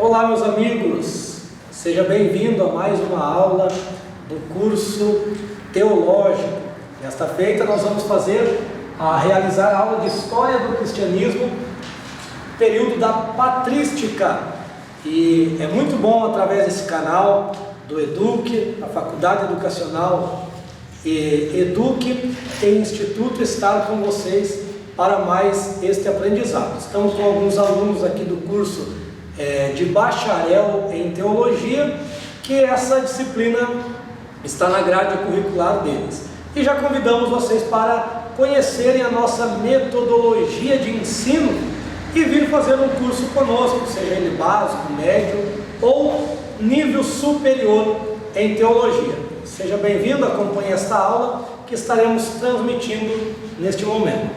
Olá, meus amigos, seja bem-vindo a mais uma aula do curso teológico. Nesta feita nós vamos realizar a aula de História do Cristianismo, período da Patrística. E é muito bom, através desse canal do Eduque, a Faculdade Educacional Eduque e Instituto, estar com vocês para mais este aprendizado. Estamos com alguns alunos aqui do curso de bacharel em teologia, que essa disciplina está na grade curricular deles. E já convidamos vocês para conhecerem a nossa metodologia de ensino e vir fazer um curso conosco, seja ele básico, médio ou nível superior em teologia. Seja bem-vindo, acompanhe esta aula que estaremos transmitindo neste momento.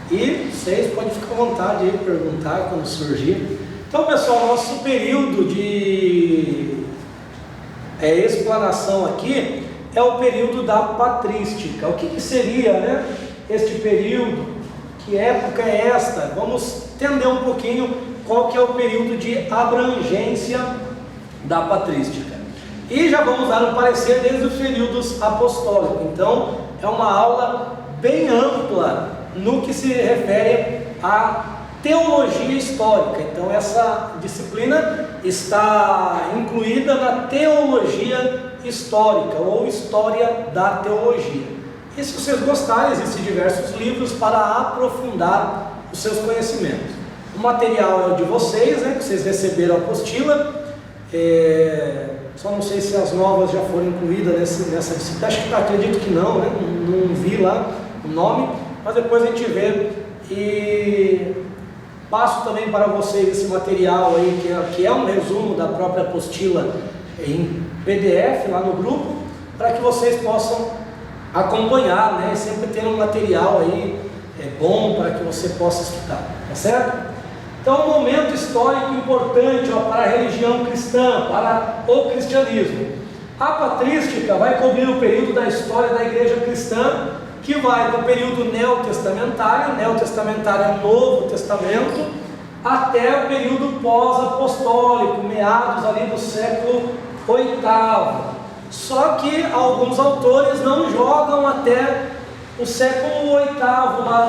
E vocês podem ficar à vontade de perguntar quando surgir. Então, pessoal, nosso período de explanação aqui é o período da patrística. O que seria, né, este período? Que época é esta? Vamos entender um pouquinho qual que é o período de abrangência da patrística. E já vamos dar um parecer desde os períodos apostólicos. Então, é uma aula bem ampla no que se refere a teologia histórica. Então essa disciplina está incluída na teologia histórica ou história da teologia. E se vocês gostarem, existem diversos livros para aprofundar os seus conhecimentos. O material é o de vocês, né, que vocês receberam a apostila. Só não sei se as novas já foram incluídas nessa disciplina. Acho que acredito que não, né? Não vi lá o nome, mas depois a gente vê. E passo também para vocês esse material aí, que é um resumo da própria apostila em PDF lá no grupo, para que vocês possam acompanhar, né? Sempre ter um material aí bom para que você possa estudar, tá certo? Então, um momento histórico importante para a religião cristã, para o cristianismo. A patrística vai cobrir o período da história da igreja cristã, que vai do período neotestamentário é o Novo Testamento, até o período pós-apostólico, meados ali do século VIII. Só que alguns autores não jogam até o século VIII,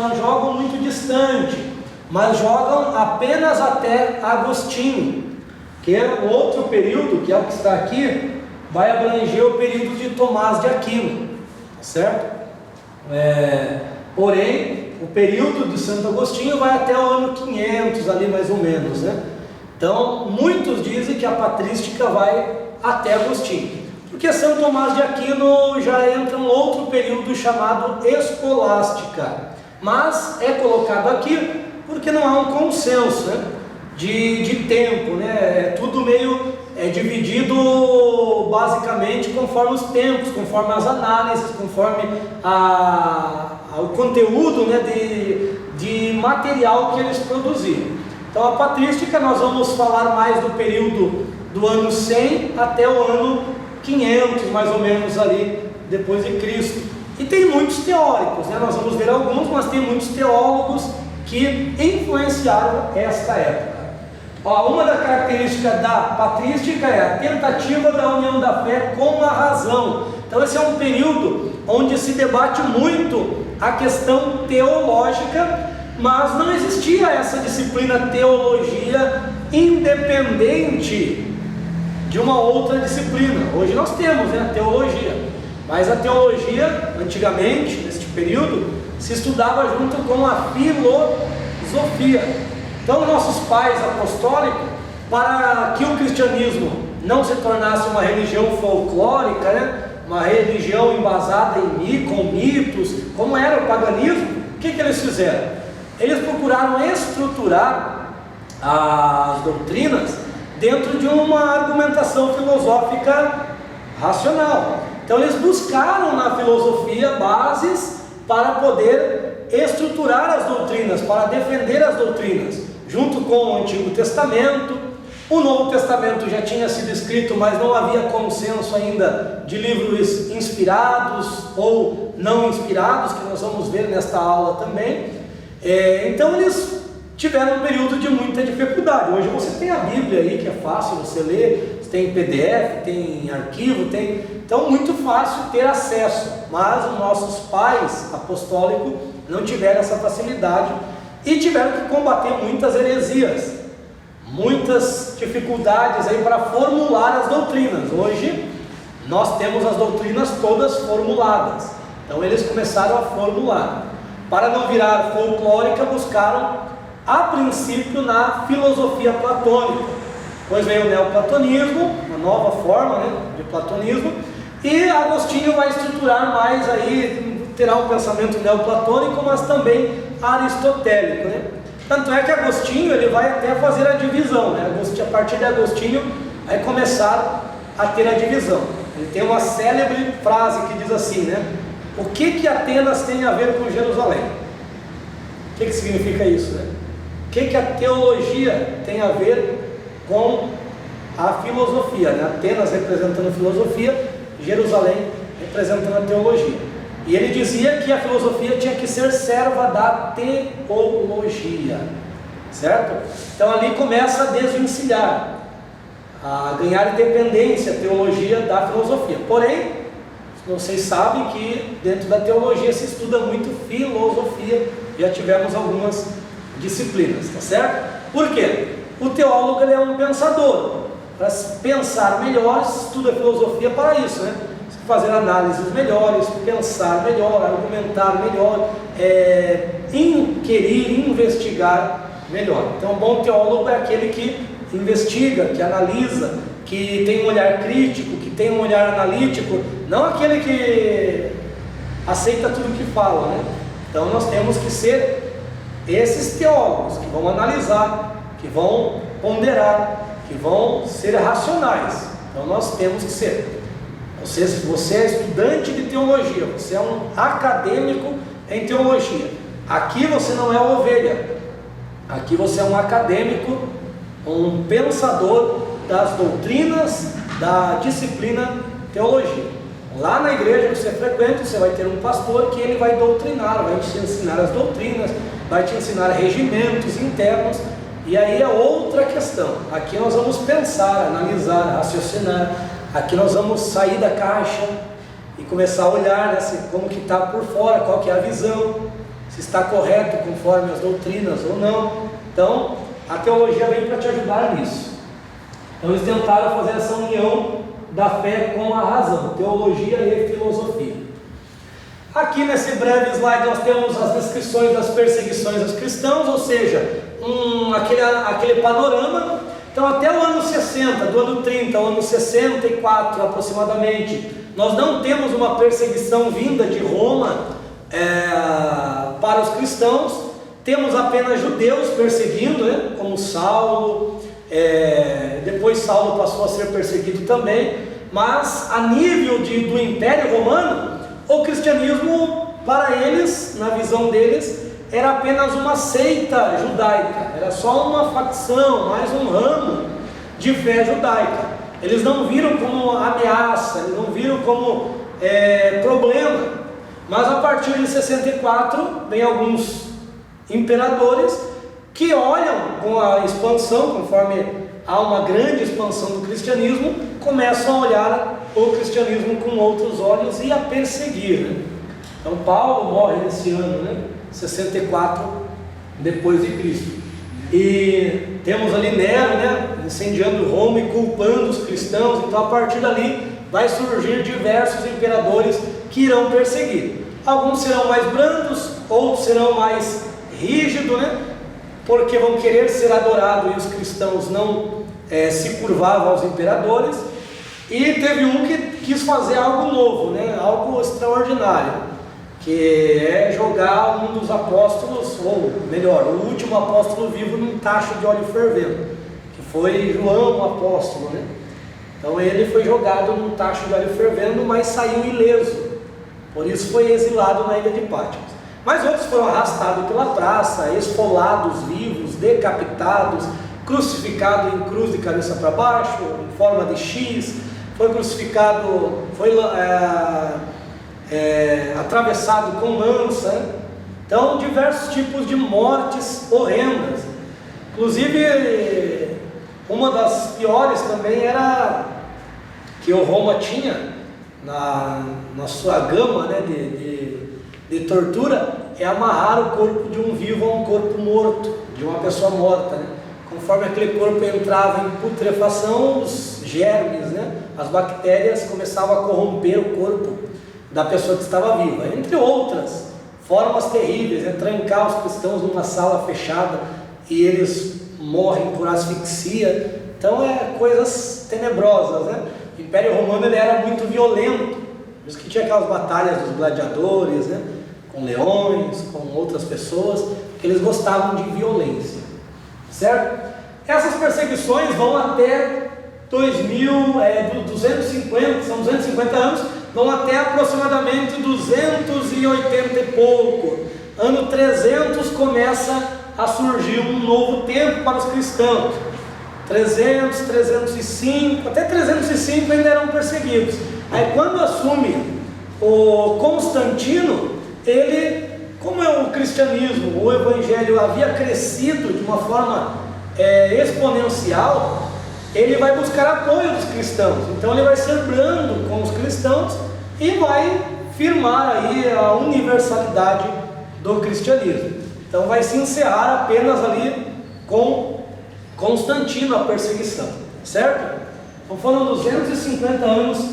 não jogam muito distante, mas jogam apenas até Agostinho, que é outro período, que é o que está aqui, vai abranger o período de Tomás de Aquino, certo? Porém, o período de Santo Agostinho vai até o ano 500, ali mais ou menos, né? Então, muitos dizem que a patrística vai até Agostinho, porque Santo Tomás de Aquino já entra um outro período chamado escolástica, mas é colocado aqui porque não há um consenso, né, de tempo, né? É tudo meio dividido basicamente conforme os tempos, conforme as análises, conforme o conteúdo, né, de material que eles produziram. Então, a patrística nós vamos falar mais do período do ano 100 até o ano 500, mais ou menos ali depois de Cristo. E tem muitos teóricos, né? Nós vamos ver alguns, mas tem muitos teólogos que influenciaram esta época. Uma das características da patrística é a tentativa da união da fé com a razão. Então esse é um período onde se debate muito a questão teológica, mas não existia essa disciplina teologia independente de uma outra disciplina. Hoje nós temos, né, a teologia, mas a teologia, antigamente, neste período, se estudava junto com a filosofia. Então, nossos pais apostólicos, para que o cristianismo não se tornasse uma religião folclórica, né, uma religião embasada com mitos, como era o paganismo, o que eles fizeram? Eles procuraram estruturar as doutrinas dentro de uma argumentação filosófica racional. Então, eles buscaram na filosofia bases para poder estruturar as doutrinas, para defender as doutrinas, junto com o Antigo Testamento. O Novo Testamento já tinha sido escrito, mas não havia consenso ainda de livros inspirados ou não inspirados, que nós vamos ver nesta aula também. Então eles tiveram um período de muita dificuldade. Hoje você tem a Bíblia aí, que é fácil você ler, você tem PDF, tem arquivo, então muito fácil ter acesso, mas os nossos pais apostólicos não tiveram essa facilidade e tiveram que combater muitas heresias, muitas dificuldades aí para formular as doutrinas. Hoje nós temos as doutrinas todas formuladas, então eles começaram a formular. Para não virar folclórica, buscaram a princípio na filosofia platônica, depois veio o neoplatonismo, uma nova forma, né, de platonismo, e Agostinho vai estruturar mais aí, terá um pensamento neoplatônico, mas também aristotélico, né? Tanto é que Agostinho ele vai até fazer a divisão, né? A partir de Agostinho vai começar a ter a divisão. Ele tem uma célebre frase que diz assim, né? O que Atenas tem a ver com Jerusalém? O que significa isso, né? O que a teologia tem a ver com a filosofia, né? Atenas representando a filosofia, Jerusalém representando a teologia. E ele dizia que a filosofia tinha que ser serva da teologia, certo? Então ali começa a desvencilhar, a ganhar independência a teologia da filosofia. Porém, vocês sabem que dentro da teologia se estuda muito filosofia, já tivemos algumas disciplinas, tá certo? Por quê? O teólogo ele é um pensador. Para pensar melhor, estuda filosofia para isso, né? Fazer análises melhores, pensar melhor, argumentar melhor, inquirir, investigar melhor. Então, um bom teólogo é aquele que investiga, que analisa, que tem um olhar crítico, que tem um olhar analítico, não aquele que aceita tudo que fala, né? Então, nós temos que ser esses teólogos que vão analisar, que vão ponderar, que vão ser racionais. Então, nós temos que ser. Você é estudante de teologia, você é um acadêmico em teologia. Aqui você não é ovelha, aqui você é um acadêmico, um pensador das doutrinas da disciplina teologia. Lá na igreja que você frequenta, você vai ter um pastor que ele vai doutrinar, vai te ensinar as doutrinas, vai te ensinar regimentos internos, e aí é outra questão. Aqui nós vamos pensar, analisar, raciocinar. Aqui nós vamos sair da caixa e começar a olhar, né, como que está por fora, qual que é a visão, se está correto conforme as doutrinas ou não. Então, a teologia vem para te ajudar nisso. Então, eles tentaram fazer essa união da fé com a razão, teologia e filosofia. Aqui nesse breve slide nós temos as descrições das perseguições aos cristãos, ou seja, aquele panorama. Então, até o ano 60, do ano 30 ao ano 64 aproximadamente, nós não temos uma perseguição vinda de Roma para os cristãos. Temos apenas judeus perseguindo, né, como Saulo, depois Saulo passou a ser perseguido também, mas a nível do Império Romano, o cristianismo para eles, na visão deles, era apenas uma seita judaica, era só uma facção, mais um ramo de fé judaica. Eles não viram como ameaça, eles não viram como problema, mas a partir de 64 vem alguns imperadores que olham com a expansão, conforme há uma grande expansão do cristianismo, começam a olhar o cristianismo com outros olhos e a perseguir, né? Então Paulo morre nesse ano, né? 64 depois de Cristo, e temos ali Nero, né, incendiando Roma e culpando os cristãos. Então a partir dali vai surgir diversos imperadores que irão perseguir. Alguns serão mais brandos, outros serão mais rígidos, né, porque vão querer ser adorados e os cristãos não se curvavam aos imperadores. E teve um que quis fazer algo novo, né, algo extraordinário, que é jogar um dos apóstolos, ou melhor, o último apóstolo vivo num tacho de óleo fervendo, que foi João o apóstolo, né? Então ele foi jogado num tacho de óleo fervendo, mas saiu ileso, por isso foi exilado na ilha de Patmos. Mas outros foram arrastados pela praça, esfolados vivos, decapitados, crucificados em cruz de cabeça para baixo, em forma de X, foi crucificado, atravessado com lança. Então diversos tipos de mortes horrendas. Inclusive, uma das piores também era que o Roma tinha na sua gama, né, de tortura, é amarrar o corpo de um vivo a um corpo morto, de uma pessoa morta, né? Conforme aquele corpo entrava em putrefação, os germes, né, as bactérias começavam a corromper o corpo da pessoa que estava viva, entre outras formas terríveis, né? Trancar os cristãos numa sala fechada e eles morrem por asfixia. Então coisas tenebrosas, né? O Império Romano ele era muito violento, por isso que tinha aquelas batalhas dos gladiadores, né? Com leões, com outras pessoas, que eles gostavam de violência, certo? Essas perseguições vão até 250, são 250 anos, vão até aproximadamente 280 e pouco. Ano 300 começa a surgir um novo tempo para os cristãos. 300, 305, até 305 ainda eram perseguidos. Aí quando assume o Constantino, ele, como o cristianismo, o evangelho havia crescido de uma forma exponencial, ele vai buscar apoio dos cristãos. Então ele vai ser brando com os cristãos e vai firmar aí a universalidade do cristianismo. Então vai se encerrar apenas ali com Constantino a perseguição, certo? Então foram 250 anos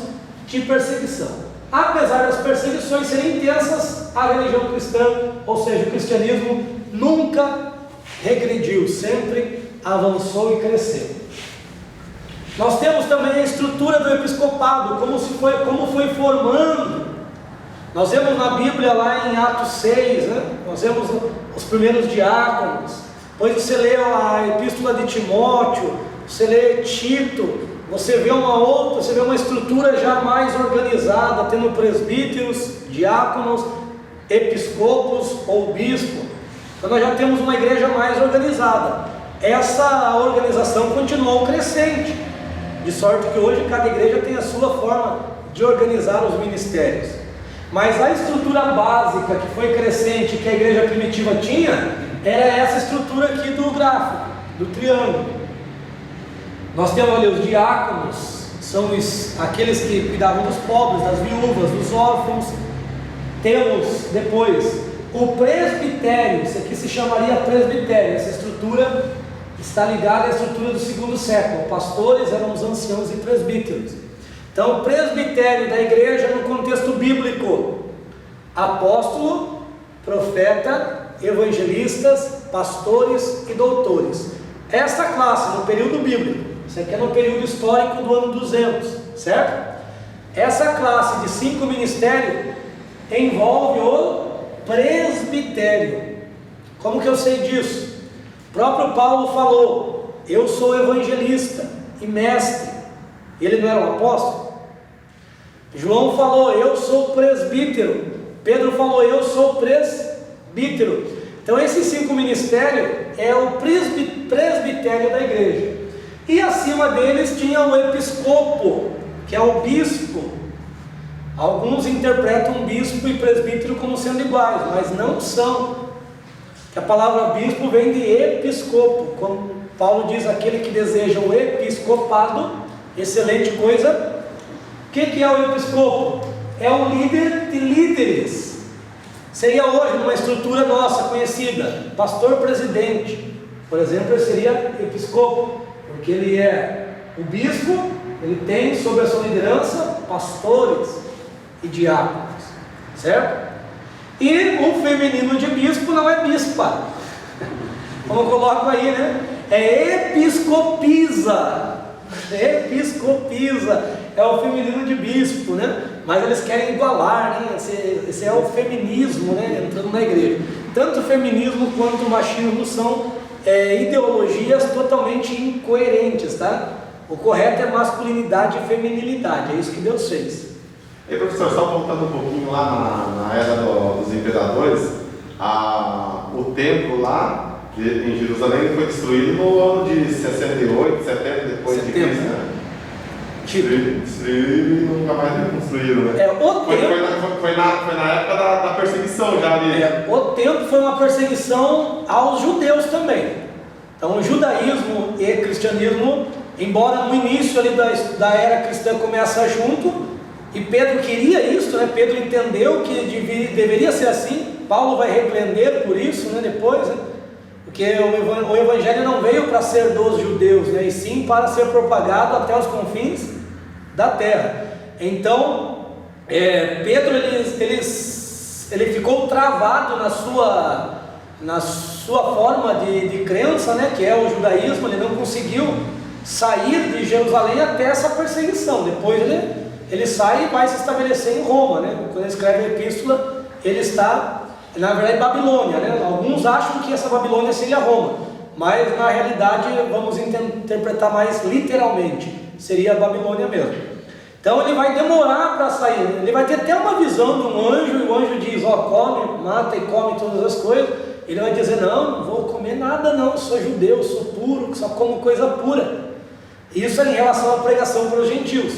de perseguição. Apesar das perseguições serem intensas, a religião cristã, ou seja, o cristianismo, nunca regrediu, sempre avançou e cresceu. Nós temos também a estrutura do episcopado, como foi formando. Nós vemos na Bíblia lá em Atos 6, né? Nós vemos os primeiros diáconos. Depois você lê a epístola de Timóteo, você lê Tito, você vê uma estrutura já mais organizada, tendo presbíteros, diáconos, episcopos ou bispo. Então nós já temos uma igreja mais organizada. Essa organização continuou crescente, de sorte que hoje cada igreja tem a sua forma de organizar os ministérios. Mas a estrutura básica que foi crescente, que a igreja primitiva tinha, era essa estrutura aqui do gráfico, do triângulo. Nós temos ali os diáconos, são aqueles que cuidavam dos pobres, das viúvas, dos órfãos. Temos depois o presbitério, isso aqui se chamaria presbitério. Essa estrutura está ligada à estrutura do segundo século. Pastores eram os anciãos e presbíteros. Então o presbitério da igreja no contexto bíblico: apóstolo, profeta, evangelistas, pastores e doutores. Esta classe no período bíblico, isso aqui é no período histórico do ano 200, certo? Essa classe de 5 ministérios envolve o presbitério. Como que eu sei disso? O próprio Paulo falou: eu sou evangelista e mestre. Ele não era um apóstolo? João falou: eu sou presbítero. Pedro falou: eu sou presbítero. Então esses 5 ministérios é o presbitério da igreja. E acima deles tinha o episcopo, que é o bispo. Alguns interpretam bispo e presbítero como sendo iguais, mas não são. A palavra bispo vem de episcopo. Quando Paulo diz aquele que deseja o episcopado, excelente coisa. O que é o episcopo? É o líder de líderes. Seria hoje uma estrutura nossa conhecida, pastor presidente, por exemplo, ele seria episcopo, porque ele é o bispo, ele tem sob a sua liderança pastores e diáconos, certo? E o feminino de bispo não é bispa, como eu coloco aí, né? É episcopisa. Episcopisa é o feminino de bispo, né? Mas eles querem igualar, né? Esse é o feminismo, né? Entrando na igreja. Tanto o feminismo quanto o machismo são ideologias totalmente incoerentes, tá? O correto é masculinidade e feminilidade, é isso que Deus fez. E professor, só voltando um pouquinho lá na era dos imperadores, o templo lá em Jerusalém foi destruído no ano de 68, 70 depois de Cristo, né? Destruíram e nunca mais reconstruíram, né? Foi na época da perseguição já ali. O templo foi uma perseguição aos judeus também. Então o judaísmo e cristianismo, embora no início ali da era cristã começa junto, e Pedro queria isso, né? Pedro entendeu que deveria ser assim. Paulo vai repreender por isso, né? Depois, né? Porque o evangelho não veio para ser dos judeus, né? E sim para ser propagado até os confins da terra. Então Pedro ele ficou travado na sua forma de crença, né? Que é o judaísmo. Ele não conseguiu sair de Jerusalém até essa perseguição. Depois ele sai e vai se estabelecer em Roma, né? Quando ele escreve a epístola, ele está, na verdade, em Babilônia, né? Alguns acham que essa Babilônia seria Roma, mas na realidade, vamos interpretar mais literalmente, seria a Babilônia mesmo. Então ele vai demorar para sair, ele vai ter até uma visão de um anjo, e o anjo diz: ó, come, mata e come todas as coisas. Ele vai dizer: não vou comer nada não, sou judeu, sou puro, só como coisa pura. Isso é em relação à pregação para os gentios,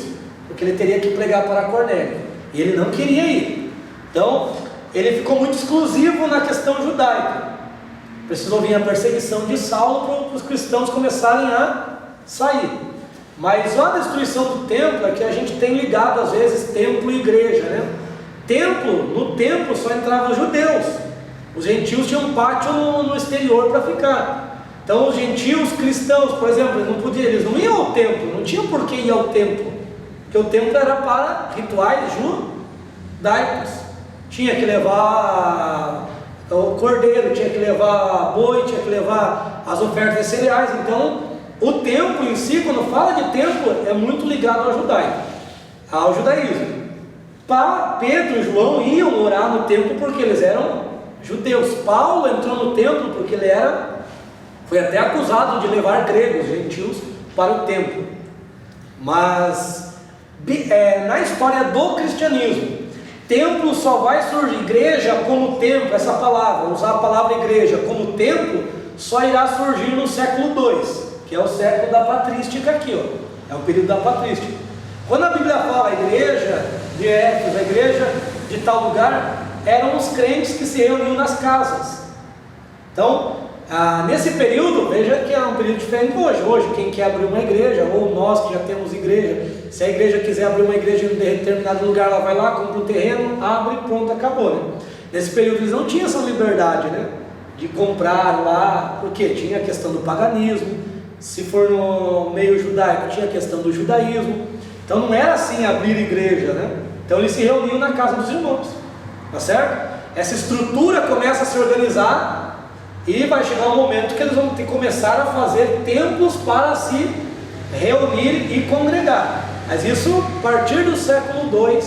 porque ele teria que pregar para Cornélio, e ele não queria ir. Então ele ficou muito exclusivo na questão judaica. Precisou vir a perseguição de Saulo para os cristãos começarem a sair. Mas a destruição do templo é que a gente tem ligado às vezes templo e igreja, né? No templo só entravam os judeus. Os gentios tinham um pátio no exterior para ficar. Então os gentios cristãos, por exemplo, eles não iam ao templo, não tinham por que ir ao templo, porque o templo era para rituais judaicos. Tinha que levar o cordeiro, tinha que levar boi, tinha que levar as ofertas de cereais. Então o templo em si, quando fala de templo, é muito ligado ao judaísmo. Pedro e João iam orar no templo porque eles eram judeus. Paulo entrou no templo porque ele foi até acusado de levar gregos, gentios, para o templo. Mas na história do cristianismo, templo só vai surgir, igreja como templo, essa palavra, usar a palavra igreja como templo, só irá surgir no século II, que é o século da patrística aqui, ó, é o período da patrística. Quando a Bíblia fala a igreja de Éfeso, a igreja de tal lugar, eram os crentes que se reuniam nas casas. Então, nesse período, veja que é um período diferente hoje. Hoje, quem quer abrir uma igreja, ou nós que já temos igreja, se a igreja quiser abrir uma igreja em um determinado lugar, ela vai lá, compra um terreno, abre e pronto, acabou, né? Nesse período eles não tinham essa liberdade, né? De comprar lá, porque tinha a questão do paganismo. Se for no meio judaico, tinha a questão do judaísmo. Então não era assim abrir igreja, né? Então eles se reuniam na casa dos irmãos, tá certo? Essa estrutura começa a se organizar, e vai chegar um momento que eles vão começar a fazer templos para se reunir e congregar. Mas isso a partir do século II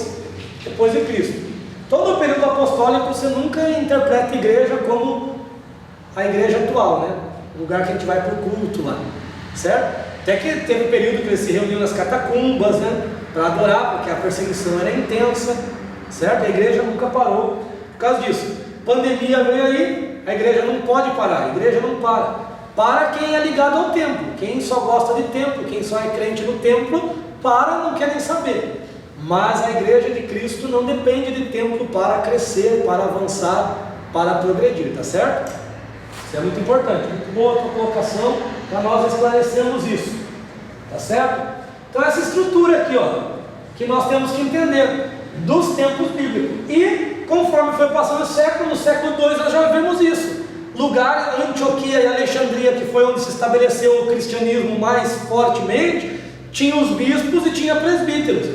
depois de Cristo. Todo o período apostólico você nunca interpreta a igreja como a igreja atual, né? O lugar que a gente vai para o culto lá, certo? Até que teve um período que eles se reuniam nas catacumbas, né? Para adorar, porque a perseguição era intensa, certo? A igreja nunca parou por causa disso. Pandemia veio aí, a igreja não pode parar, a igreja não para. Para quem é ligado ao templo, quem só gosta de templo, quem só é crente no templo, não quer nem saber. Mas a igreja de Cristo não depende de templo para crescer, para avançar, para progredir, tá certo? Isso é muito importante, muito boa a tua colocação, para nós esclarecermos isso, tá certo? Então essa estrutura aqui, ó, que nós temos que entender dos tempos bíblicos. E conforme foi passando o século, no século II nós já vemos isso. Lugar, Antioquia e Alexandria, que foi onde se estabeleceu o cristianismo mais fortemente, tinha os bispos e tinha presbíteros.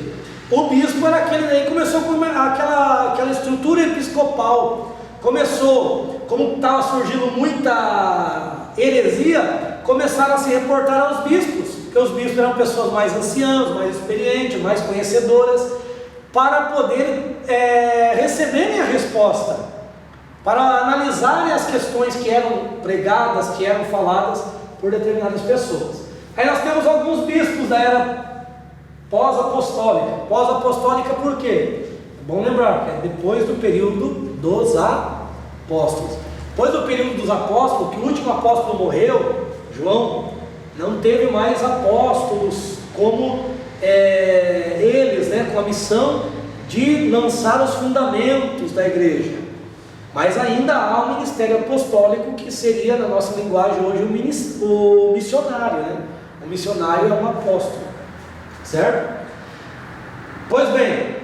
O bispo era aquele daí, começou com aquela estrutura episcopal. Começou, como estava surgindo muita heresia, começaram a se reportar aos bispos, porque os bispos eram pessoas mais anciãs, mais experientes, mais conhecedoras, para poder receberem a resposta, para analisarem as questões que eram pregadas, que eram faladas por determinadas pessoas. Aí nós temos alguns bispos da era pós-apostólica. Pós-apostólica por quê? É bom lembrar que é depois do período dos apóstolos. Depois do período dos apóstolos, que o último apóstolo morreu, João, não teve mais apóstolos como eles, né, com a missão de lançar os fundamentos da igreja. Mas ainda há o ministério apostólico, que seria, na nossa linguagem hoje, o missionário, né? O missionário é um apóstolo, certo? Pois bem,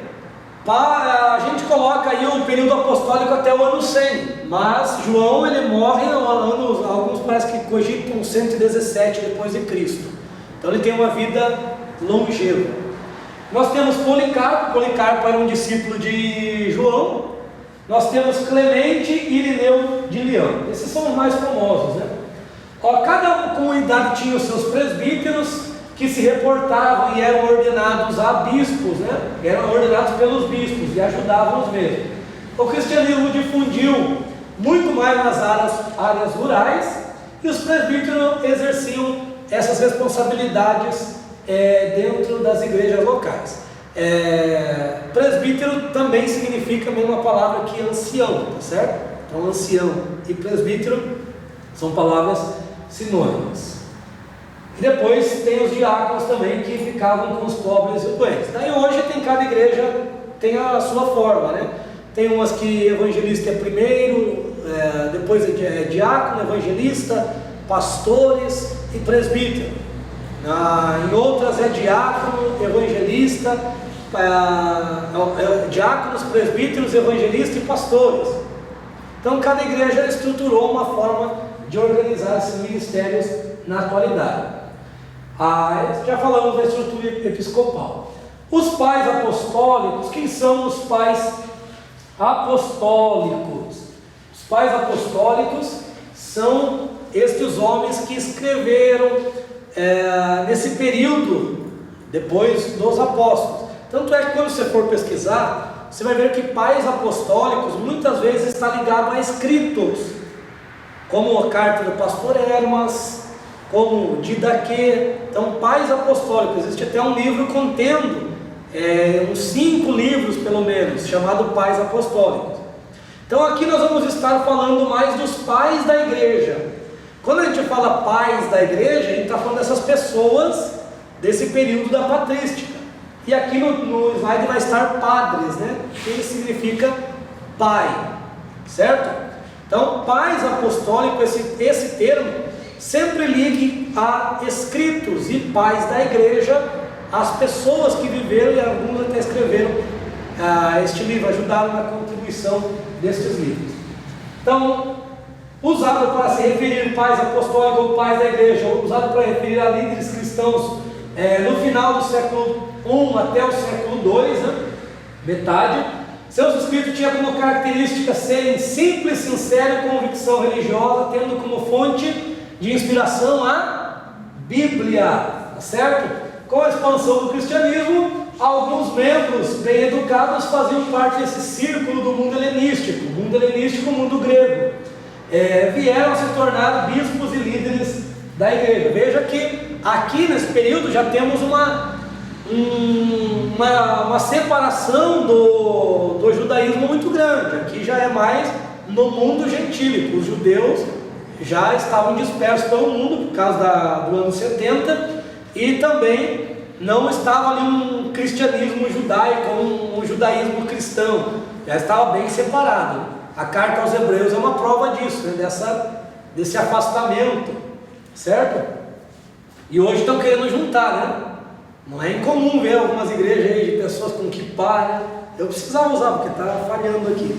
a gente coloca aí o período apostólico até o ano 100, mas João ele morre no ano, alguns parece que cogitam 117 depois de Cristo. Então ele tem uma vida longeva. Nós temos Policarpo era um discípulo de João. Nós temos Clemente e Irineu de Leão. Esses são os mais famosos, né? Cada comunidade tinha os seus presbíteros, que se reportavam e eram ordenados a bispos, né? Eram ordenados pelos bispos e ajudavam os mesmos. O cristianismo difundiu muito mais nas áreas rurais, e os presbíteros exerciam essas responsabilidades dentro das igrejas locais. Presbítero também significa a mesma palavra que ancião, tá certo? Então ancião e presbítero são palavras sinônimas. E depois tem os diáconos também, que ficavam com os pobres e os doentes. Daí hoje cada igreja tem a sua forma, né? Tem umas que evangelista é primeiro, depois é diácono, evangelista, pastores e presbítero. Em outras é diácono, evangelista, diáconos, presbíteros, evangelistas e pastores. Então cada igreja estruturou uma forma de organizar esses ministérios na atualidade. Já falamos da estrutura episcopal. Os pais apostólicos, quem são os pais apostólicos? Os pais apostólicos são estes homens que escreveram nesse período depois dos apóstolos. Tanto é que quando você for pesquisar, você vai ver que pais apostólicos muitas vezes está ligado a escritos, como a carta do pastor Hermas, como Didaquê. Então, pais apostólicos, existe até um livro contendo uns 5 livros pelo menos, chamado Pais Apostólicos. Então aqui nós vamos estar falando mais dos pais da igreja. Quando a gente fala pais da igreja, a gente está falando dessas pessoas desse período da patrística. E aqui no slide vai estar padres, né? Que significa pai, certo? Então, pais apostólicos, esse termo sempre ligue a escritos e pais da igreja, as pessoas que viveram, e alguns até escreveram este livro, ajudaram na contribuição destes livros. Então, usado para se referir pais apostólicos ou pais da igreja, usado para referir a líderes cristãos no final do século I até o século II, né? Metade. Seus escritos tinham como característica serem simples, sincero e convicção religiosa, tendo como fonte de inspiração a Bíblia, tá certo? Com a expansão do cristianismo, alguns membros bem educados faziam parte desse círculo do mundo helenístico, o mundo grego. Vieram a se tornar bispos e líderes da igreja. Veja que aqui nesse período já temos uma separação do judaísmo muito grande. Aqui já é mais no mundo gentílico. Os judeus já estavam dispersos pelo mundo por causa do ano 70, e também não estava ali um cristianismo judaico, um judaísmo cristão, já estava bem separado. A carta aos Hebreus é uma prova disso, né? Desse afastamento, certo? E hoje estão querendo juntar, né? Não é incomum ver algumas igrejas aí de pessoas com kippah, né? Eu precisava usar porque está falhando aqui.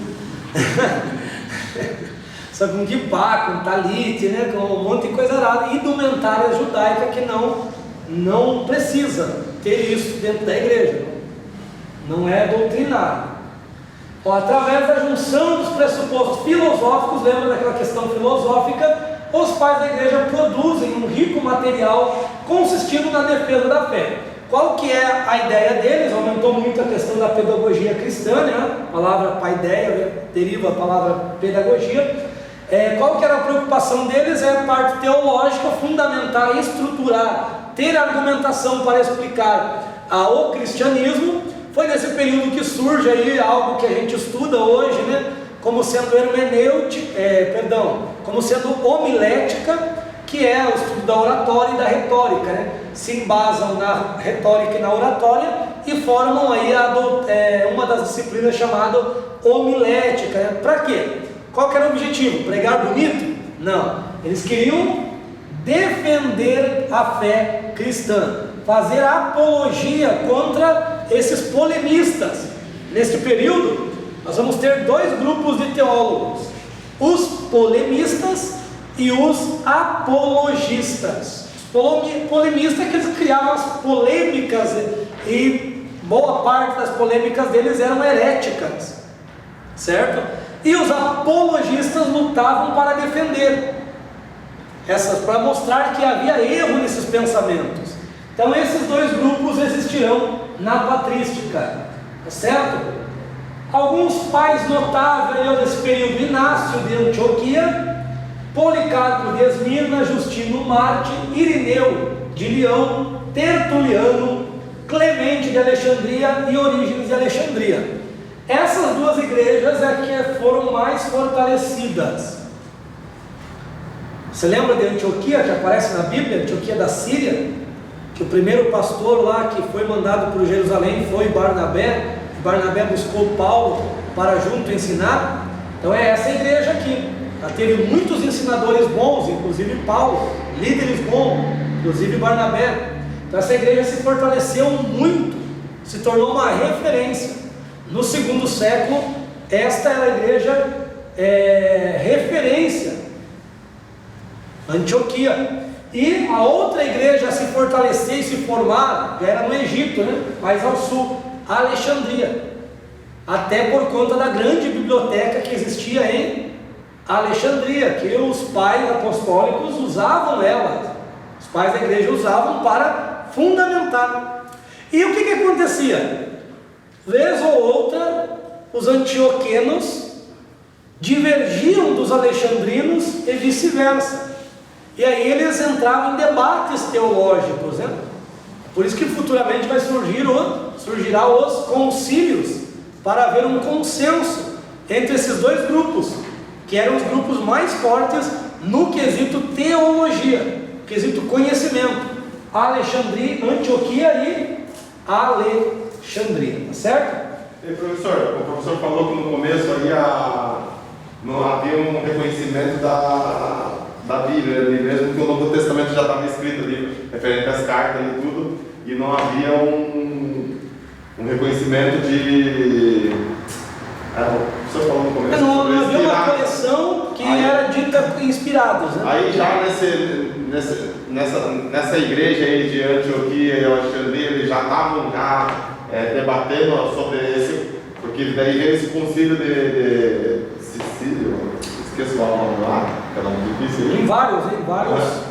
Só com kippah, com talite, né? Com um monte de coisa errada, indumentária judaica que não precisa ter isso dentro da igreja, não é doutrinário. Através da junção dos pressupostos filosóficos, lembra daquela questão filosófica, os pais da igreja produzem um rico material consistindo na defesa da fé. Qual que é a ideia deles? Aumentou muito a questão da pedagogia cristã, né? A palavra paideia deriva a palavra pedagogia. Qual que era a preocupação deles? É a parte teológica, fundamentar, estruturar, ter argumentação para explicar o cristianismo. Foi nesse período que surge aí algo que a gente estuda hoje, né? Como sendo como sendo homilética, que é o estudo da oratória e da retórica, né? Se embasam na retórica e na oratória e formam aí uma das disciplinas chamada homilética, né? Para quê? Qual que era o objetivo? Pregar bonito? Não, eles queriam defender a fé cristã, fazer apologia contra esses polemistas. Neste período, nós vamos ter dois grupos de teólogos: os polemistas e os apologistas. Os polemistas é que eles criavam as polêmicas, e boa parte das polêmicas deles eram heréticas, certo? E os apologistas lutavam para defender essas, para mostrar que havia erro nesses pensamentos. Então esses dois grupos existirão na patrística, tá certo? Alguns pais notáveis desse período: Inácio de Antioquia, Policarpo de Esmirna, Justino Marte, Irineu de Leão, Tertuliano, Clemente de Alexandria e Orígenes de Alexandria. Essas duas igrejas é que foram mais fortalecidas. Você lembra de Antioquia, que aparece na Bíblia, Antioquia da Síria? Que o primeiro pastor lá que foi mandado para Jerusalém foi Barnabé. Barnabé buscou Paulo para junto ensinar. Então é essa igreja aqui. Ela teve muitos ensinadores bons, inclusive Paulo, líderes bons, inclusive Barnabé. Então essa igreja se fortaleceu muito, se tornou uma referência. No segundo século, esta era a igreja referência, Antioquia. E a outra igreja a se fortalecer e se formar já era no Egito, né? Mais ao sul, Alexandria, até por conta da grande biblioteca que existia em Alexandria, que os pais apostólicos usavam ela, os pais da igreja usavam para fundamentar. E o que acontecia? Vez ou outra, os antioquenos divergiam dos alexandrinos e vice-versa, e aí eles entravam em debates teológicos, né? Por isso que futuramente vai surgirá os concílios, para haver um consenso entre esses dois grupos, que eram os grupos mais fortes no quesito teologia, quesito conhecimento: Alexandria, Antioquia e Alexandria, tá certo? E professor, o professor falou que no começo aí não havia um reconhecimento da Bíblia ali, mesmo que o Novo Testamento já estava escrito ali, referente às cartas e tudo, e não havia um reconhecimento de... o senhor falou no começo... Não havia uma coleção que aí, era dita inspirados, né? Aí já nessa igreja aí de Antioquia e Alexandria, eles já estavam debatendo sobre esse, porque daí veio esse concílio de Sicílio, esqueço o nome lá, que é um nome difícil aí. Em vários.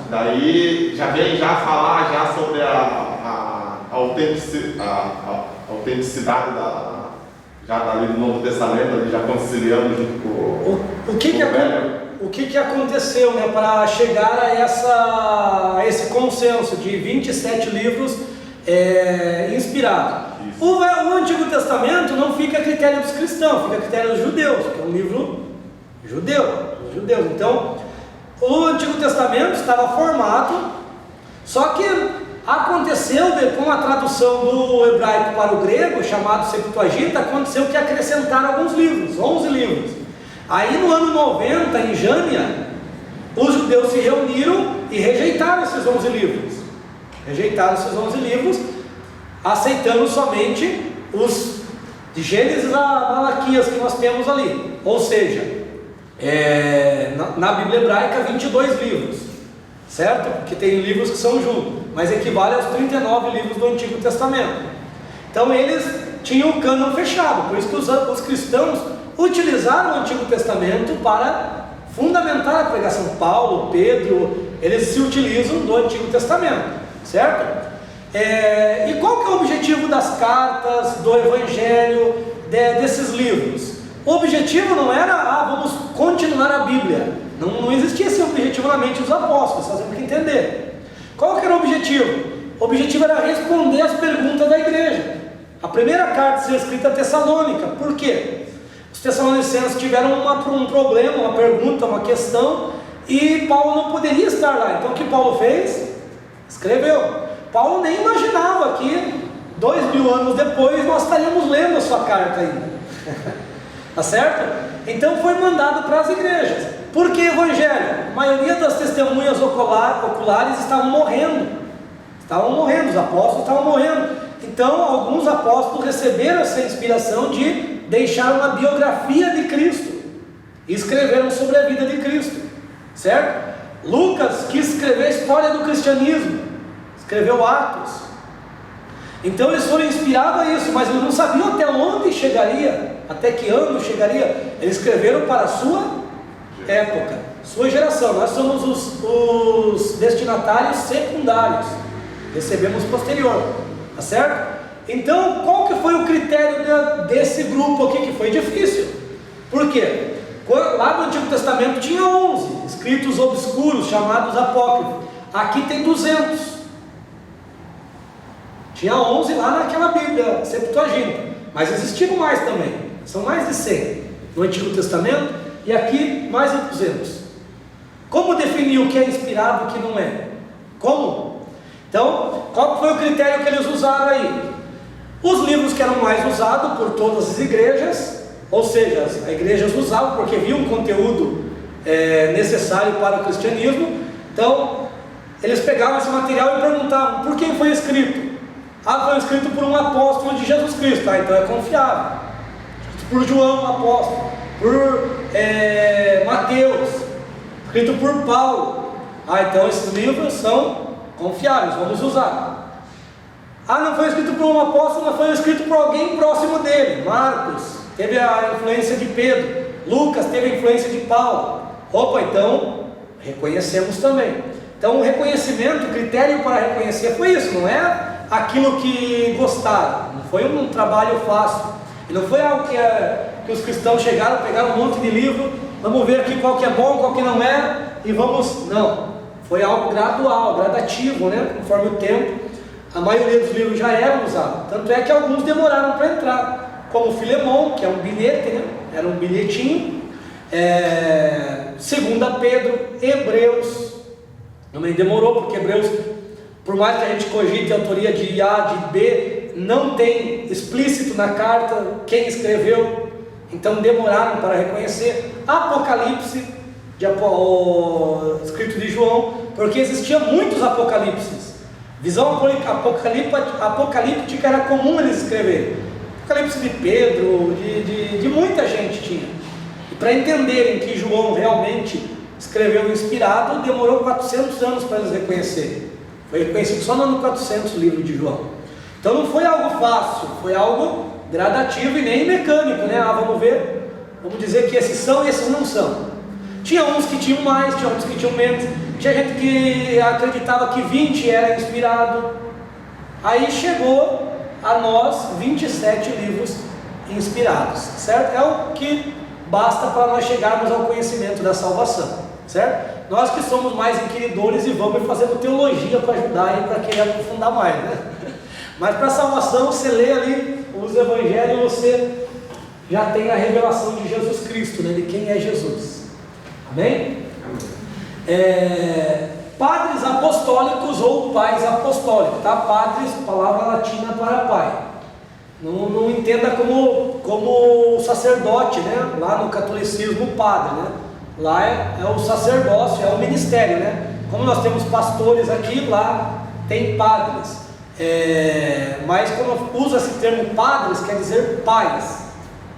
Daí já vem falar já sobre a autenticidade ali do Novo Testamento, ali já conciliando junto com o que aconteceu, né, para chegar a esse consenso de 27 livros inspirados. O Antigo Testamento não fica a critério dos cristãos, fica a critério dos judeus, que é um livro judeu, dos judeus. Então, o Antigo Testamento estava formado, só que aconteceu, com a tradução do hebraico para o grego, chamado Septuaginta, aconteceu que acrescentaram alguns livros, 11 livros. Aí no ano 90, em Jânia, os judeus se reuniram e rejeitaram esses 11 livros. Aceitando somente os de Gênesis a Malaquias que nós temos ali. Ou seja, na Bíblia hebraica, 22 livros, certo? Porque tem livros que são juntos, mas equivale aos 39 livros do Antigo Testamento. Então eles tinham o cânon fechado, por isso que os cristãos utilizaram o Antigo Testamento para fundamentar a pregação. Paulo, Pedro, eles se utilizam do Antigo Testamento, certo? E qual que é o objetivo das cartas, do Evangelho, desses livros? O objetivo não era, vamos continuar a Bíblia. Não existia esse objetivo na mente dos apóstolos, nós temos que entender. Qual que era o objetivo? O objetivo era responder às perguntas da igreja. A primeira carta a ser escrita a Tessalônica. Por quê? Os tessalonicenses tiveram um problema, uma pergunta, uma questão, e Paulo não poderia estar lá. Então o que Paulo fez? Escreveu. Paulo nem imaginava que 2000 anos depois nós estaríamos lendo a sua carta ainda. Tá certo? Então foi mandado para as igrejas. Por que evangelho? A maioria das testemunhas oculares estavam morrendo. Os apóstolos estavam morrendo. Então alguns apóstolos receberam essa inspiração de deixar uma biografia de Cristo e escreveram sobre a vida de Cristo, certo? Lucas quis escrever a história do cristianismo, escreveu Atos. Então eles foram inspirados a isso, mas eles não sabiam até onde chegaria, até que ano chegaria. Eles escreveram para a sua época, sua geração. Nós somos os destinatários secundários, recebemos posterior, tá certo? Então qual que foi o critério desse grupo aqui, que foi difícil? Por quê? Lá no Antigo Testamento tinha 11 escritos obscuros, chamados apócrifos. Aqui tem 200. Tinha 11 lá naquela Bíblia Septuaginta, mas existiram mais também. São mais de 100 no Antigo Testamento, e aqui mais de 200. Como definir o que é inspirado e o que não é? Como? Então, qual foi o critério que eles usaram aí? Os livros que eram mais usados por todas as igrejas, ou seja, as igrejas usavam porque viam um conteúdo necessário para o cristianismo. Então eles pegavam esse material e perguntavam: por quem foi escrito? Foi escrito por um apóstolo de Jesus Cristo. Então é confiável. Por João, apóstolo. Por Mateus. Escrito por Paulo. Então esses livros são confiáveis, vamos usar. Não foi escrito por um apóstolo, mas foi escrito por alguém próximo dele. Marcos teve a influência de Pedro, Lucas teve a influência de Paulo. Então reconhecemos também. Então o reconhecimento, o critério para reconhecer foi isso, não é aquilo que gostaram, não foi um trabalho fácil, e não foi algo que os cristãos chegaram, pegaram um monte de livro, vamos ver aqui qual que é bom, qual que não é, e vamos, não, foi algo gradual, gradativo, né? Conforme o tempo, a maioria dos livros já eram usados, tanto é que alguns demoraram para entrar, como Filemão, que é um bilhete, né? Era um bilhetinho, 2 Pedro, Hebreus, também demorou, porque Hebreus, por mais que a gente cogite a autoria de A, de B, não tem explícito na carta quem escreveu, então demoraram para reconhecer. Apocalipse, escrito de João, porque existiam muitos apocalipses. Visão apocalíptica era comum eles escreverem. Apocalipse de Pedro, de muita gente tinha. E para entenderem que João realmente escreveu inspirado, demorou 400 anos para eles reconhecerem. Foi reconhecido só no ano 400 o livro de João. Então não foi algo fácil, foi algo gradativo e nem mecânico, né? Vamos ver, vamos dizer que esses são e esses não são. Tinha uns que tinham mais, tinha outros que tinham menos. Tinha gente que acreditava que 20 era inspirado. Aí chegou a nós 27 livros inspirados, certo? É o que basta para nós chegarmos ao conhecimento da salvação, certo? Nós que somos mais inquiridores e vamos fazendo teologia para ajudar aí, para querer aprofundar mais, né? Mas para a salvação, você lê ali os evangelhos, você já tem a revelação de Jesus Cristo, né? De quem é Jesus. Amém? Padres apostólicos ou pais apostólicos, tá? Padres, palavra latina para pai. Não entenda como sacerdote, né? Lá no catolicismo, o padre, né? Lá é o sacerdócio, é o ministério, né? Como nós temos pastores aqui, lá tem padres. Mas quando usa esse termo padres, quer dizer pais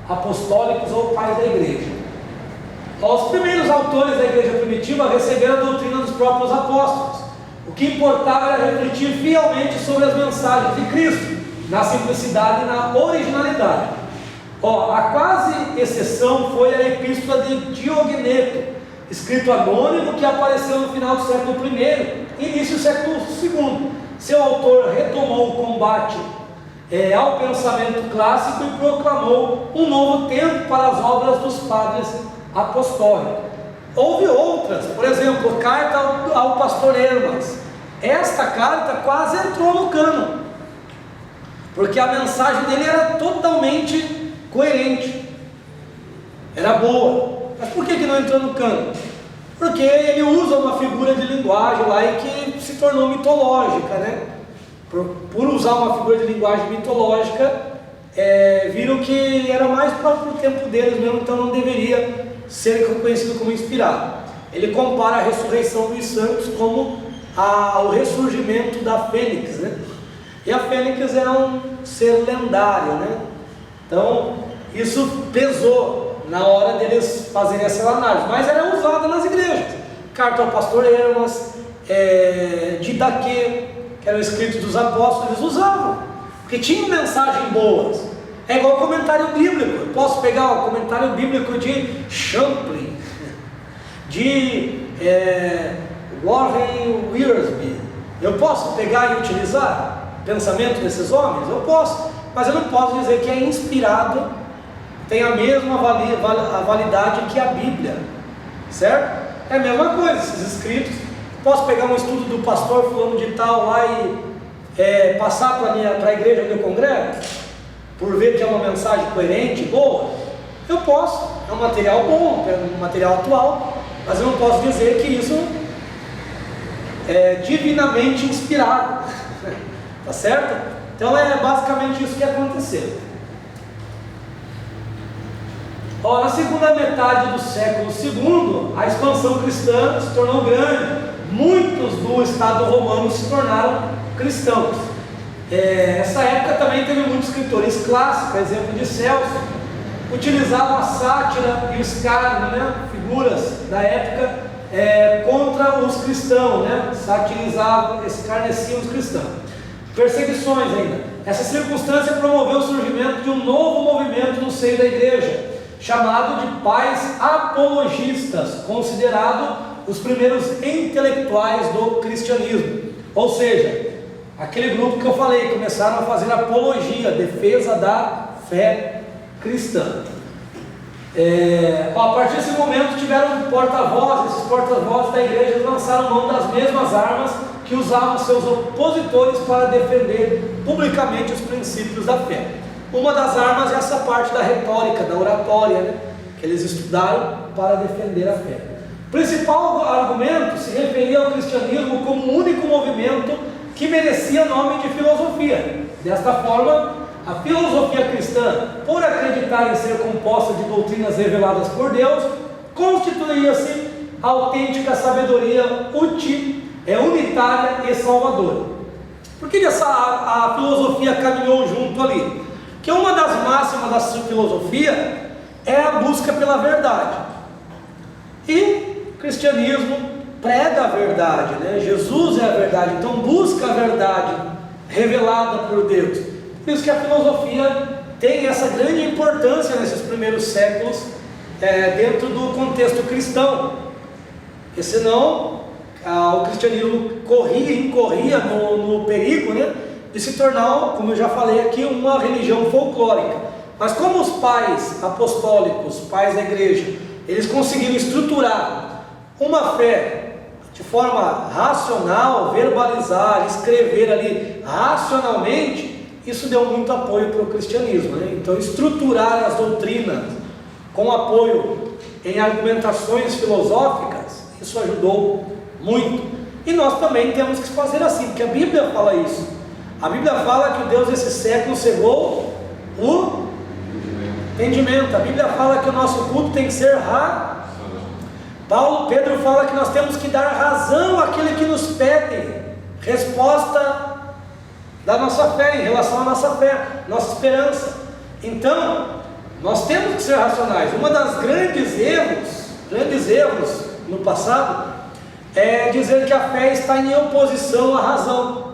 apostólicos ou pais da igreja. Os primeiros autores da igreja primitiva receberam a doutrina dos próprios apóstolos. O que importava era refletir fielmente sobre as mensagens de Cristo, na simplicidade e na originalidade. A quase exceção foi a epístola de Diogneto, escrito anônimo, que apareceu no final do século I, início do século II. Seu autor retomou o combate ao pensamento clássico e proclamou um novo tempo para as obras dos padres apostólicos. Houve outras, por exemplo, carta ao pastor Hermas. Esta carta quase entrou no cânon, porque a mensagem dele era totalmente coerente, era boa. Mas por que não entrou no cânon? Porque ele usa uma figura de linguagem lá e que se tornou mitológica, né? Por usar uma figura de linguagem mitológica, viram que era mais para o tempo deles mesmo, então não deveria ser reconhecido como inspirado. Ele compara a ressurreição dos santos como o ressurgimento da fênix, né? E a fênix era um ser lendário, né? Então isso pesou na hora deles fazerem essa análise, mas era usada nas igrejas. Carta ao pastor Hermas, Didaquê, que eram escritos dos apóstolos, eles usavam, porque tinham mensagens boas. É igual comentário bíblico. Eu posso pegar o comentário bíblico de Champlin, de Warren Wiersbe. Eu posso pegar e utilizar o pensamento desses homens? Eu posso, mas eu não posso dizer que é inspirado, tem a mesma validade que a Bíblia, certo? É a mesma coisa, esses escritos. Posso pegar um estudo do pastor fulano de tal lá e passar para a igreja onde eu congrego, por ver que é uma mensagem coerente, boa? Eu posso, é um material bom, é um material atual, mas eu não posso dizer que isso é divinamente inspirado, tá certo? Então é basicamente isso que aconteceu. Na segunda metade do século II, a expansão cristã se tornou grande. Muitos do Estado romano se tornaram cristãos. Essa época também teve muitos escritores clássicos, exemplo de Celso, utilizavam a sátira e o escárnio, né? Figuras da época contra os cristãos, né? Satirizavam, escarneciam os cristãos. Perseguições ainda. Essa circunstância promoveu o surgimento de um novo movimento no seio da igreja, chamado de pais apologistas, considerado os primeiros intelectuais do cristianismo. Ou seja, aquele grupo que eu falei, começaram a fazer apologia, defesa da fé cristã. A partir desse momento tiveram porta-vozes. Esses porta-vozes da igreja lançaram mão das mesmas armas que usavam seus opositores para defender publicamente os princípios da fé. Uma das armas é essa parte da retórica, da oratória, né? Que eles estudaram para defender a fé. O principal argumento se referia ao cristianismo como o único movimento que merecia nome de filosofia. Desta forma, a filosofia cristã, por acreditar em ser composta de doutrinas reveladas por Deus, constituía-se a autêntica sabedoria unitária e salvadora. Por que a filosofia caminhou junto ali? Porque uma das máximas da filosofia é a busca pela verdade. E o cristianismo prega a verdade, né? Jesus é a verdade, então busca a verdade revelada por Deus. Por isso que a filosofia tem essa grande importância nesses primeiros séculos, dentro do contexto cristão, porque senão o cristianismo incorria no perigo, né, de se tornar, como eu já falei aqui, uma religião folclórica. Mas como os pais apostólicos, pais da igreja, eles conseguiram estruturar uma fé de forma racional, verbalizar, escrever ali racionalmente, isso deu muito apoio para o cristianismo, né? Então estruturar as doutrinas com apoio em argumentações filosóficas, isso ajudou muito. E nós também temos que fazer assim, porque a Bíblia fala isso. A Bíblia fala que o Deus desse século cegou o entendimento. A Bíblia fala que o nosso culto tem que ser Pedro fala que nós temos que dar razão àquele que nos pede resposta da nossa fé, em relação à nossa fé, nossa esperança. Então, nós temos que ser racionais. Uma das grandes erros no passado é dizer que a fé está em oposição à razão.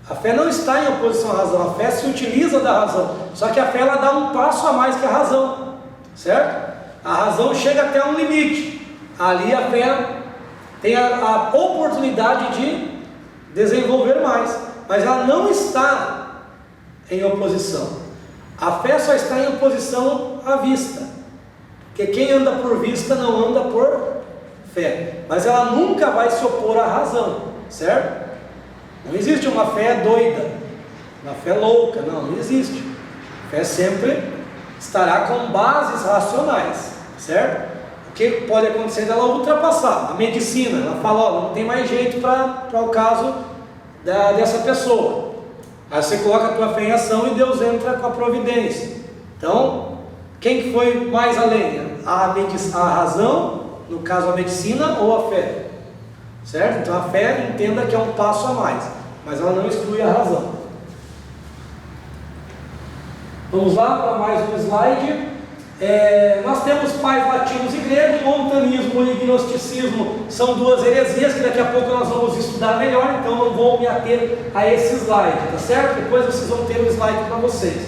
A fé não está em oposição à razão, a fé se utiliza da razão, só que a fé ela dá um passo a mais que a razão, certo? A razão chega até um limite, ali a fé tem a oportunidade de desenvolver mais, mas ela não está em oposição. A fé só está em oposição à vista, porque quem anda por vista não anda por fé, mas ela nunca vai se opor à razão, certo? Não existe uma fé doida, uma fé louca, não existe. A fé sempre estará com bases racionais, certo? O que pode acontecer dela ultrapassar? A medicina, ela fala, não tem mais jeito para o caso dessa pessoa. Aí você coloca a tua fé em ação e Deus entra com a providência. Então, quem que foi mais além? A razão, no caso a medicina, ou a fé? Certo? Então a fé, entenda que é um passo a mais, mas ela não exclui a razão. Vamos lá para mais um slide. Nós temos pais latinos e gregos. Montanismo e gnosticismo são duas heresias que daqui a pouco nós vamos estudar melhor, então não vou me ater a esse slide, tá certo? Depois vocês vão ter um slide para vocês.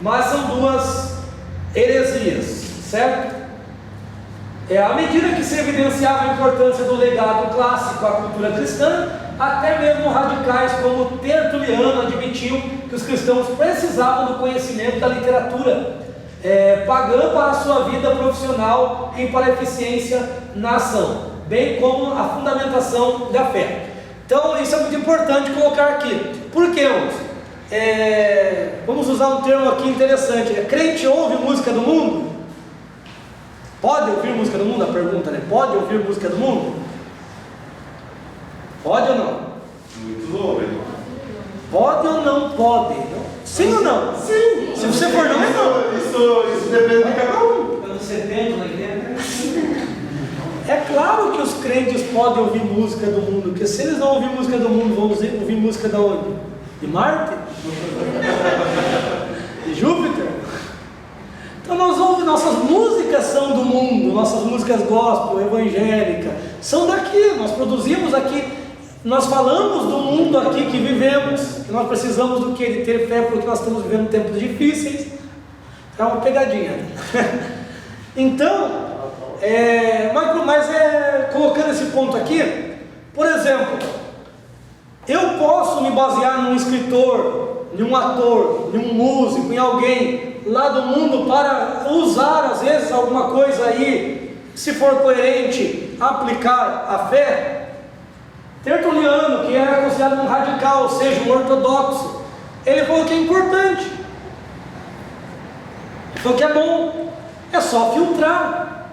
Mas são duas heresias, certo? À medida que se evidenciava a importância do legado clássico à cultura cristã, até mesmo radicais como Tertuliano admitiam que os cristãos precisavam do conhecimento da literatura pagã para a sua vida profissional e para a eficiência na ação, bem como a fundamentação da fé. Então isso é muito importante colocar aqui. Por quê, irmãos? Vamos usar um termo aqui interessante. Crente ouve música do mundo? Pode ouvir música do mundo? A pergunta, né? Pode ouvir música do mundo? Pode ou não? Muitos ouvem. Pode ou não pode? Sim ou não? Sim. Se você for não, é não. Isso depende de cada um. Quando você tenta na igreja. É claro que os crentes podem ouvir música do mundo, porque se eles não ouvirem música do mundo, vão ouvir música de onde? De Marte? De Júpiter? Então nossas músicas são do mundo, nossas músicas gospel, evangélica, são daqui, nós produzimos aqui, nós falamos do mundo aqui que vivemos, que nós precisamos do que? De ter fé, porque nós estamos vivendo tempos difíceis. É uma pegadinha. Então, colocando esse ponto aqui, por exemplo, eu posso me basear num escritor, em um ator, em um músico, em alguém lá do mundo para usar às vezes alguma coisa aí, se for coerente, aplicar a fé. Tertuliano, que era considerado um radical, ou seja, um ortodoxo, ele falou que é importante, ele falou que é bom, é só filtrar.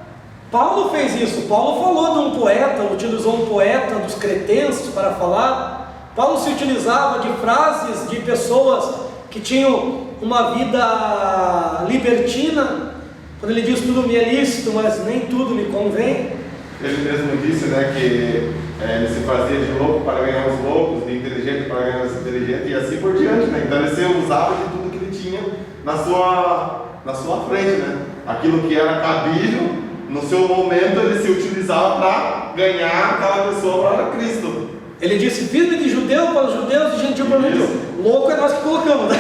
Paulo fez isso. Paulo falou de um poeta, utilizou um poeta dos cretenses para falar. Paulo se utilizava de frases de pessoas que tinham uma vida libertina, quando ele diz tudo me é lícito, mas nem tudo me convém. Ele mesmo disse, né, que ele se fazia de louco para ganhar os loucos, de inteligente para ganhar os inteligentes, e assim por diante, né? Então ele se usava de tudo que ele tinha na sua frente, né? Aquilo que era cabível, no seu momento ele se utilizava para ganhar aquela pessoa para Cristo. Ele disse, firme de judeu para os judeus e gentil para os gentios. Louco é nós que colocamos, né?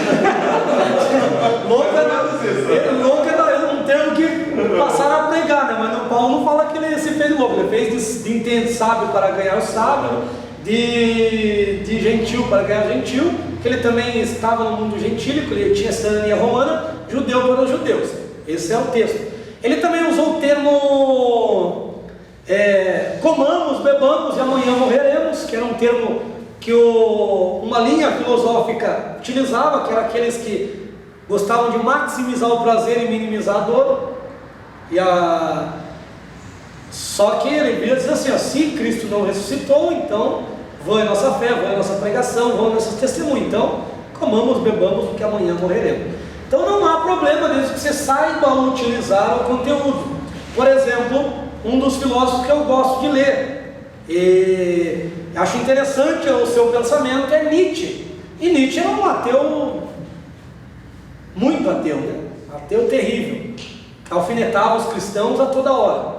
Louco é um termo que passaram a pregar, né? Mas não, Paulo não fala que ele se fez louco, ele fez de entender sábio para ganhar o sábio, de gentil para ganhar o gentil, que ele também estava no mundo gentílico, ele tinha cidadania romana, judeu para os judeus. Esse é o texto. Ele também usou o termo comamos, bebamos e amanhã morreremos, que era um termo que uma linha filosófica utilizava, que era aqueles que gostavam de maximizar o prazer e minimizar a dor. Só que ele via dizer assim, se Cristo não ressuscitou, então vã é nossa fé, vã é nossa pregação, vã é nosso testemunho. Então comamos, bebamos, porque amanhã morreremos. Então não há problema desde que você saiba utilizar o conteúdo. Por exemplo, um dos filósofos que eu gosto de ler, e acho interessante o seu pensamento, é Nietzsche. E Nietzsche era um ateu, muito ateu, né? Ateu terrível, alfinetava os cristãos a toda hora.